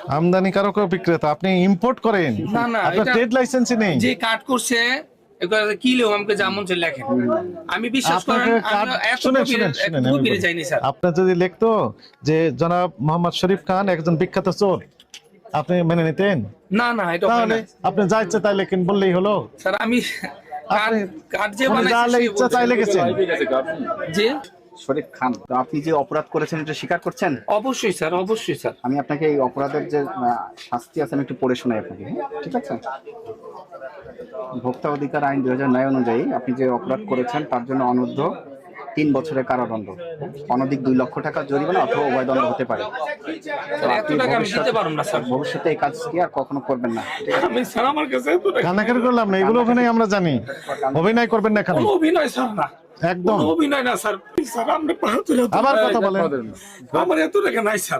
আমদানিকারক ও বিক্রেতা, আপনি ইম্পোর্ট করেন? না, না, আপনার এটা- ট্রেড লাইসেন্সই নেই? যে কাট করছে কিলো আমাকে যেমন লেখেন, আমি বিশ্বাস করেন আপনাকে কার্ড- এত শুনেন, গভীরে শুনেন, শুনেন, আমি গভীরে বলি। যাইনি স্যার। আপনার যদি লিখতো যে জনাব মোহাম্মদ শরীফ খান একজন বিখ্যাত চোর, আপনি মেনে নিতেন? না, না, এটা হয় তাহলে না আপনি যা ইচ্ছে তাই লেখেন বললেই হলো? স্যার। আমি আপনি কার্ড যে মানে যা বানাইছে সে ইচ্ছা বলছে। তাই লিখেছেন? যে শরীফ খান, তো আপনি যে অপরাধ করেছেন এটা স্বীকার করছেন? অবশ্যই স্যার, অবশ্যই স্যার। আমি আপনাকে এই অপরাধের যে শাস্তি আছে আমি একটু পড়ে শোনাই আপনাকে, হ্যাঁ? ঠিক আছে? ভোক্তা অধিকার আইন 2009 অনুযায়ী আপনি যে অপরাধ করেছেন তার জন্য অনূর্ধ্ব 3 বছরের কারাদণ্ড, অনধিক 2 লক্ষ টাকা জরিমানা অথবা উভয় দণ্ড হতে পারে। তো এত আপনি টাকা আমি দিতে পারবো না স্যার। ভবিষ্যতে এই কাজ কি আর কখনো করবেন না। আমি স্যার আমার কাছে এত টাকা কান্নাকারি করলাম না, এগুলো অভিনয় আমরা জানি। অভিনয় করবেন না এখানে কোনো অভিনয় স্যার না, একদম। কোনো অভিনয় না স্যার। প্লিজ স্যার, আমরা পাহাড় তুলে আবার কথা বলেন। আমার এত টাকা নাই স্যার।